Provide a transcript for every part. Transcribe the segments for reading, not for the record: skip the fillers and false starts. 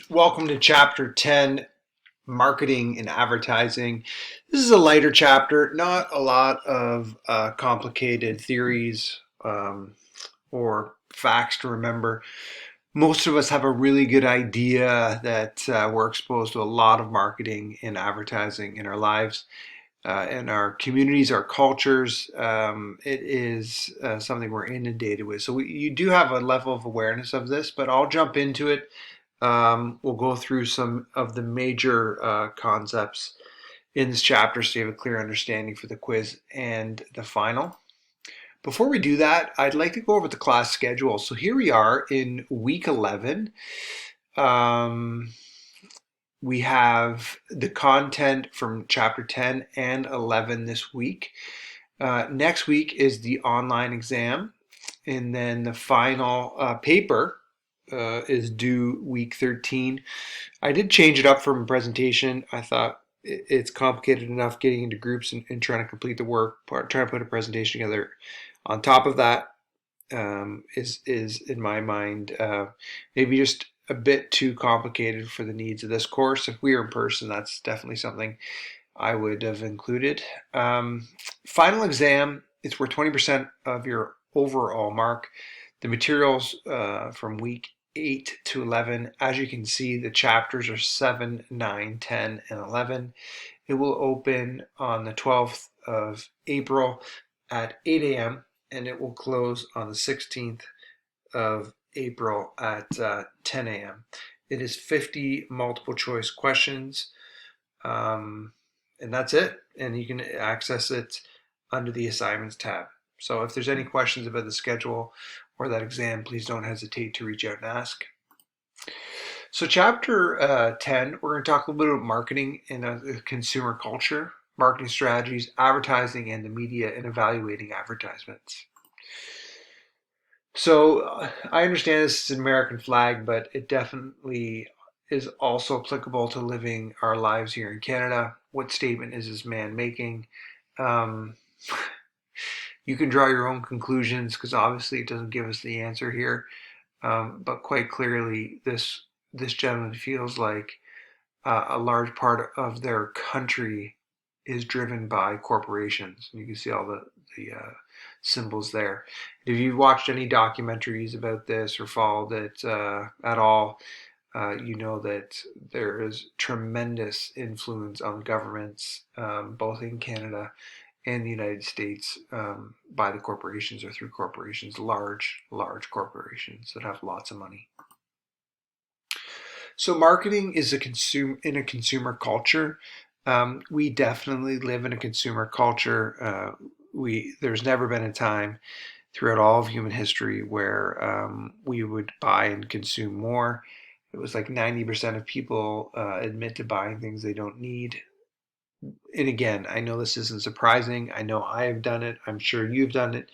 Welcome to Chapter 10, Marketing and Advertising. This is a lighter chapter, not a lot of complicated theories or facts to remember. Most of us have a really good idea that we're exposed to a lot of marketing and advertising in our lives. In our communities, our cultures, it is something we're inundated with. So you do have a level of awareness of this, but I'll jump into it. We'll go through some of the major concepts in this chapter so you have a clear understanding for the quiz and the final. Before we do that, I'd like to go over the class schedule. So here we are in week 11. Um, we have the content from chapter 10 and 11 this week. Next week is the online exam, and then the final paper is due week 13. I did change it up from a presentation. I thought it's complicated enough getting into groups and trying to complete the work, trying to put a presentation together. On top of that, is in my mind maybe just a bit too complicated for the needs of this course. If we were in person, that's definitely something I would have included. Final exam, it's worth 20% of your overall mark. The materials from week 8 to 11, as you can see, the chapters are 7, 9, 10, and 11. It will open on the 12th of April at 8 a.m. and it will close on the 16th of April at 10 a.m. It is 50 multiple choice questions. And that's it. And you can access it under the assignments tab. So if there's any questions about the schedule or that exam, please don't hesitate to reach out and ask. So chapter 10, we're going to talk a little bit about marketing and consumer culture, marketing strategies, advertising, and the media, and evaluating advertisements. So I understand this is an American flag, but it definitely is also applicable to living our lives here in Canada. What statement is this man making? Um, you can draw your own conclusions because obviously it doesn't give us the answer here. But quite clearly, this gentleman feels like a large part of their country is driven by corporations. And you can see all the symbols there. If you've watched any documentaries about this or followed it at all, you know that there is tremendous influence on governments, both in Canada and the United States, by the corporations or through corporations, large corporations that have lots of money. So marketing is in a consumer culture. We definitely live in a consumer culture. There's never been a time throughout all of human history where we would buy and consume more. It was like 90% of people admit to buying things they don't need. And again, I know this isn't surprising. I know I have done it. I'm sure you've done it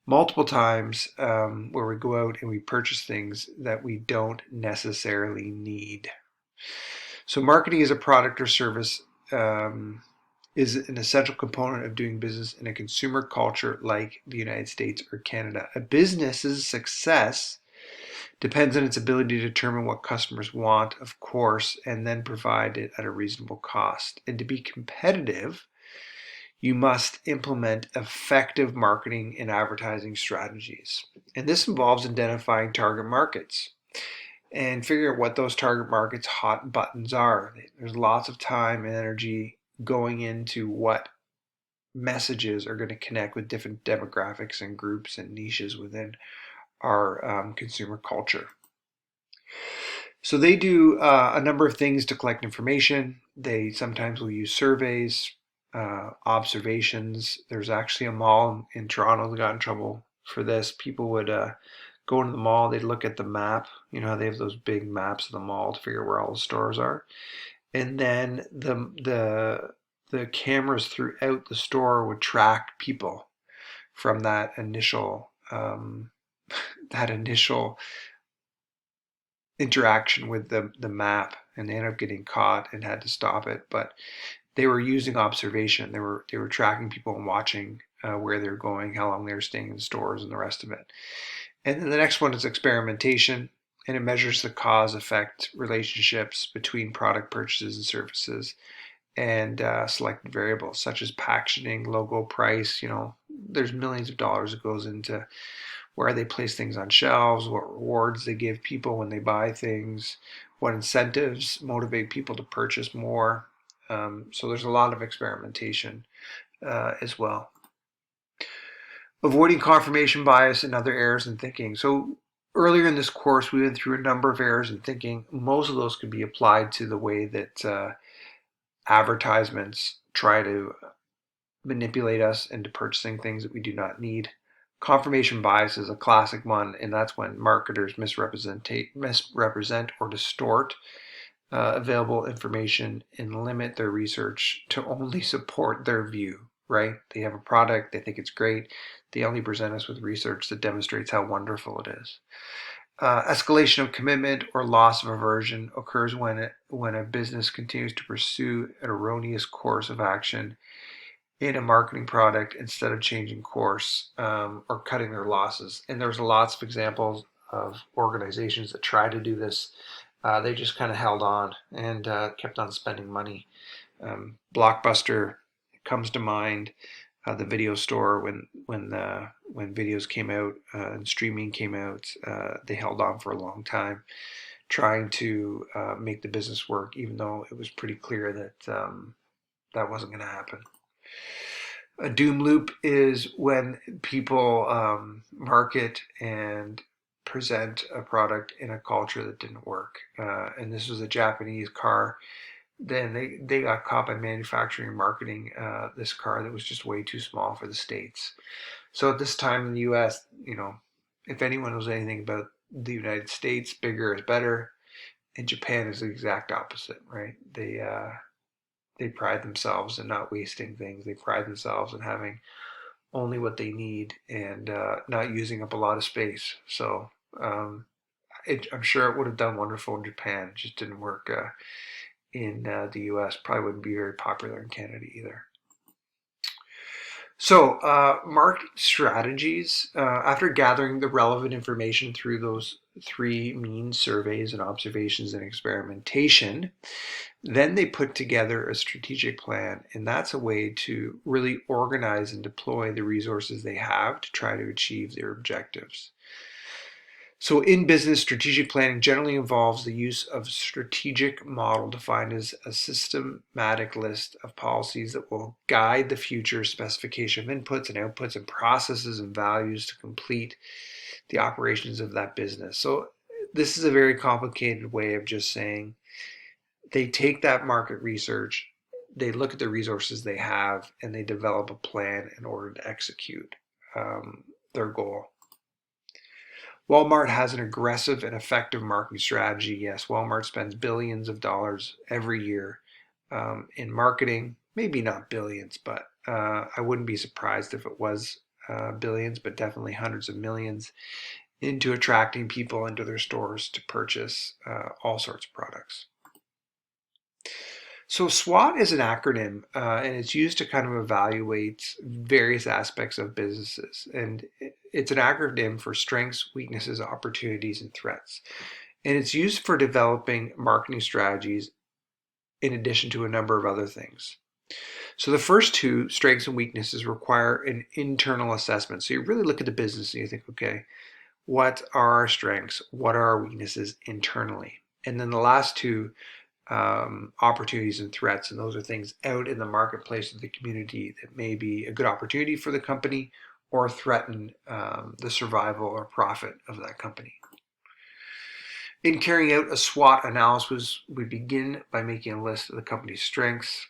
multiple times where we go out and we purchase things that we don't necessarily need. So marketing as a product or service is an essential component of doing business in a consumer culture like the United States or Canada. A business's success depends on its ability to determine what customers want, of course, and then provide it at a reasonable cost. And to be competitive, you must implement effective marketing and advertising strategies. And this involves identifying target markets and figuring out what those target markets' hot buttons are. There's lots of time and energy going into what messages are going to connect with different demographics and groups and niches within our consumer culture. So they do a number of things to collect information. They sometimes will use surveys, observations. There's actually a mall in Toronto that got in trouble for this. People would go into the mall, they'd look at the map. You know how they have those big maps of the mall to figure out where all the stores are. And then the cameras throughout the store would track people from that initial interaction with the map, and they ended up getting caught and had to stop it. But they were using observation. They were tracking people and watching where they're going, how long they were staying in stores, and the rest of it. And then the next one is experimentation. and it measures the cause-effect relationships between product purchases and services and selected variables such as packaging, logo, price. There's millions of dollars that goes into where they place things on shelves, what rewards they give people when they buy things, what incentives motivate people to purchase more. So there's a lot of experimentation as well. Avoiding confirmation bias and other errors in thinking. So earlier in this course, we went through a number of errors in thinking. Most of those could be applied to the way that advertisements try to manipulate us into purchasing things that we do not need. Confirmation bias is a classic one, and that's when marketers misrepresent or distort available information and limit their research to only support their view, right? They have a product, they think it's great, they only present us with research that demonstrates how wonderful it is. Escalation of commitment or loss of aversion occurs when a business continues to pursue an erroneous course of action in a marketing product instead of changing course or cutting their losses. And there's lots of examples of organizations that try to do this. They just kind of held on and kept on spending money. Blockbuster comes to mind. The video store, when videos came out and streaming came out, they held on for a long time, trying to make the business work, even though it was pretty clear that that wasn't going to happen. A doom loop is when people market and present a product in a culture that didn't work. And this was a Japanese car. Then they got caught by manufacturing and marketing this car that was just way too small for the States. So at this time in the US, if anyone knows anything about the United States, bigger is better. And Japan is the exact opposite, right? They pride themselves in not wasting things. They pride themselves in having only what they need and not using up a lot of space. So I'm sure it would have done wonderful in Japan. It just didn't work in the US. Probably wouldn't be very popular in Canada either. So marketing strategies, after gathering the relevant information through those three means, surveys and observations and experimentation, then they put together a strategic plan, and that's a way to really organize and deploy the resources they have to try to achieve their objectives. So in business, strategic planning generally involves the use of a strategic model defined as a systematic list of policies that will guide the future specification of inputs and outputs and processes and values to complete the operations of that business. So this is a very complicated way of just saying they take that market research, they look at the resources they have, and they develop a plan in order to execute their goal. Walmart has an aggressive and effective marketing strategy. Yes, Walmart spends billions of dollars every year in marketing. Maybe not billions, but I wouldn't be surprised if it was billions, but definitely hundreds of millions into attracting people into their stores to purchase all sorts of products. So SWOT is an acronym, and it's used to kind of evaluate various aspects of businesses. And it's an acronym for strengths, weaknesses, opportunities, and threats. And it's used for developing marketing strategies in addition to a number of other things. So the first two, strengths and weaknesses, require an internal assessment. So you really look at the business and you think, okay, what are our strengths? What are our weaknesses internally? And then the last two, opportunities and threats, and those are things out in the marketplace of the community that may be a good opportunity for the company or threaten the survival or profit of that company. In carrying out a SWOT analysis, we begin by making a list of the company's strengths.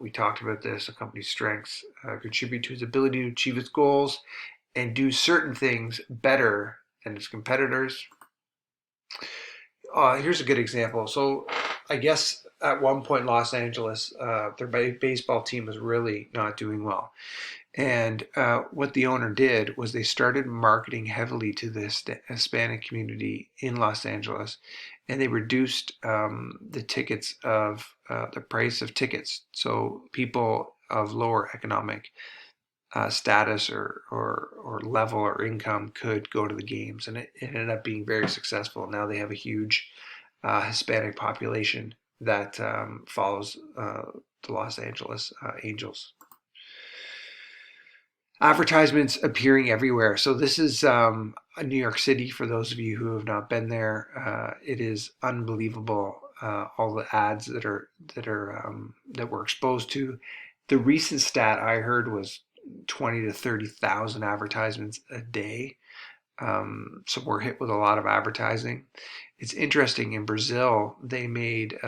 We talked about this. A company's strengths contribute to its ability to achieve its goals and do certain things better than its competitors. Here's a good example. So I guess at one point Los Angeles, their baseball team was really not doing well. And what the owner did was they started marketing heavily to the Hispanic community in Los Angeles, and they reduced the price of tickets. So people of lower economic status or level or income could go to the games, and it ended up being very successful. Now they have a huge Hispanic population that follows the Los Angeles Angels. Advertisements appearing everywhere. So this is New York City. For those of you who have not been there, it is unbelievable. All the ads that we're exposed to. The recent stat I heard was 20 to 30,000 advertisements a day. So we're hit with a lot of advertising. It's interesting. In Brazil, they made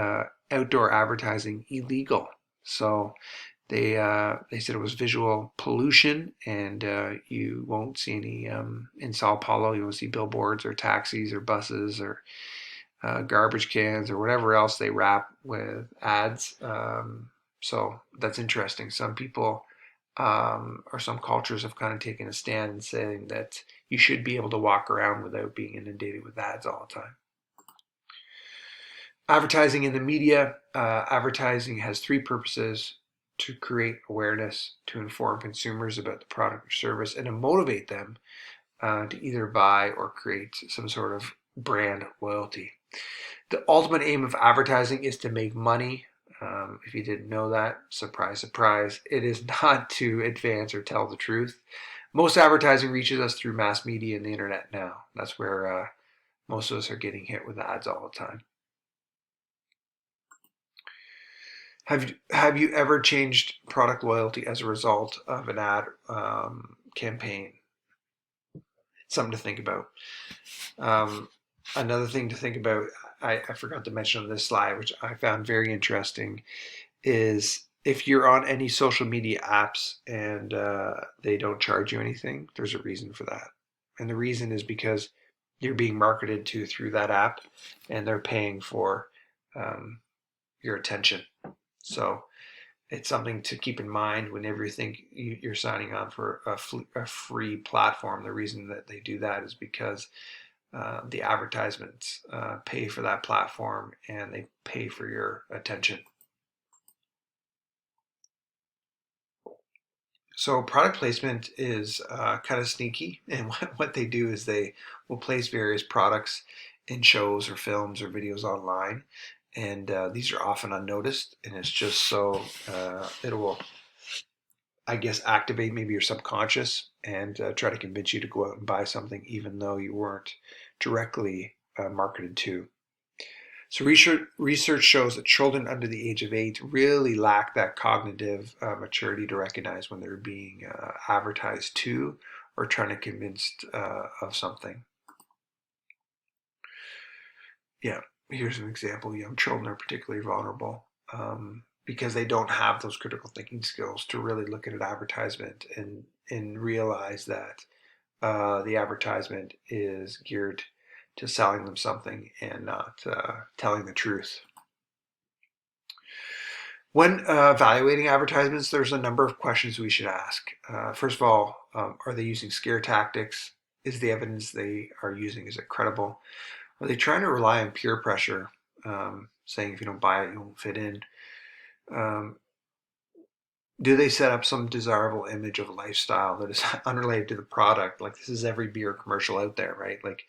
outdoor advertising illegal. So they said it was visual pollution, and you won't see any in Sao Paulo. You won't see billboards or taxis or buses or garbage cans or whatever else they wrap with ads. So that's interesting. Some people or some cultures have kind of taken a stand and saying that you should be able to walk around without being inundated with ads all the time. Advertising in the media. Advertising has three purposes: to create awareness, to inform consumers about the product or service, and to motivate them to either buy or create some sort of brand loyalty. The ultimate aim of advertising is to make money. If you didn't know that, surprise, surprise, it is not to advance or tell the truth. Most advertising reaches us through mass media and the internet now. That's where most of us are getting hit with ads all the time. Have you ever changed product loyalty as a result of an ad campaign? It's something to think about. Another thing to think about, I forgot to mention on this slide, which I found very interesting, is if you're on any social media apps and they don't charge you anything, there's a reason for that. And the reason is because you're being marketed to through that app, and they're paying for your attention. So it's something to keep in mind whenever you think you're signing on for a free platform. The reason that they do that is because the advertisements pay for that platform, and they pay for your attention. So product placement is kind of sneaky, and what they do is they will place various products in shows or films or videos online, and these are often unnoticed, and it's just so it will, I guess, activate maybe your subconscious and try to convince you to go out and buy something even though you weren't directly marketed to. So research shows that children under the age of 8 really lack that cognitive maturity to recognize when they're being advertised to or trying to convince of something. Yeah, here's an example. Young children are particularly vulnerable because they don't have those critical thinking skills to really look at an advertisement and realize that the advertisement is geared to selling them something and not telling the truth. When evaluating advertisements, there's a number of questions we should ask. First of all, are they using scare tactics? Is the evidence they are using, is it credible? Are they trying to rely on peer pressure, saying if you don't buy it, you won't fit in? Do they set up some desirable image of a lifestyle that is unrelated to the product? Like, this is every beer commercial out there, right? Like,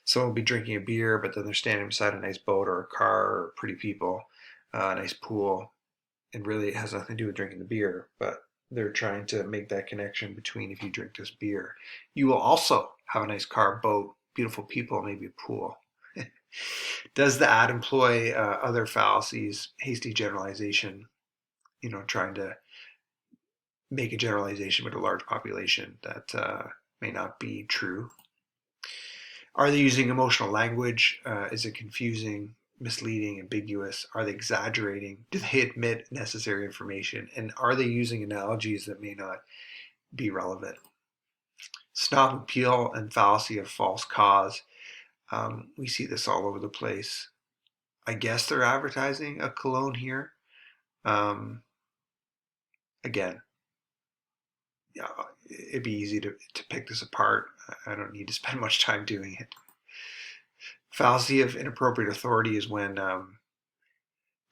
someone will be drinking a beer, but then they're standing beside a nice boat or a car or pretty people, a nice pool, and really it has nothing to do with drinking the beer, but they're trying to make that connection between if you drink this beer, you will also have a nice car, boat, beautiful people, maybe a pool. Does the ad employ other fallacies, hasty generalization, trying to make a generalization with a large population that may not be true? Are they using emotional language? Is it confusing, misleading, ambiguous? Are they exaggerating? Do they admit necessary information? And are they using analogies that may not be relevant? Snob appeal and fallacy of false cause. We see this all over the place. I guess they're advertising a cologne here. Again, yeah, it'd be easy to pick this apart. I don't need to spend much time doing it. Fallacy of inappropriate authority is when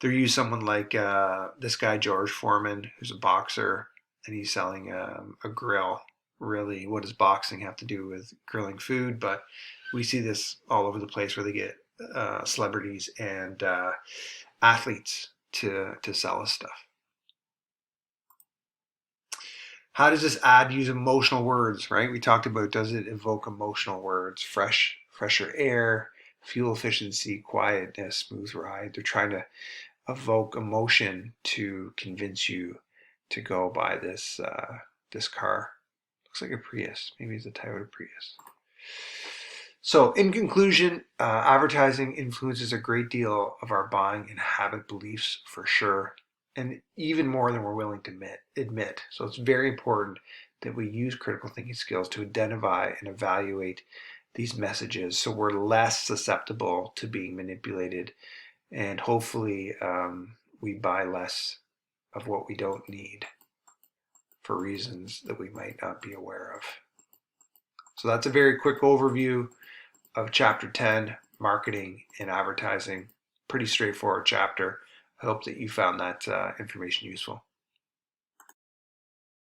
they use someone like this guy George Foreman, who's a boxer, and he's selling a grill. Really, what does boxing have to do with grilling food? But we see this all over the place where they get celebrities and athletes to sell us stuff. How does this ad use emotional words, right? We talked about, does it evoke emotional words? Fresher air, fuel efficiency, quietness, smooth ride. They're trying to evoke emotion to convince you to go buy this car. Looks like a Prius. Maybe it's a Toyota Prius. So, in conclusion, advertising influences a great deal of our buying and habit beliefs for sure, and even more than we're willing to admit. So, it's very important that we use critical thinking skills to identify and evaluate these messages so we're less susceptible to being manipulated, and hopefully, we buy less of what we don't need for reasons that we might not be aware of. So, that's a very quick overview of Chapter 10, Marketing and Advertising. Pretty straightforward chapter. I hope that you found that information useful.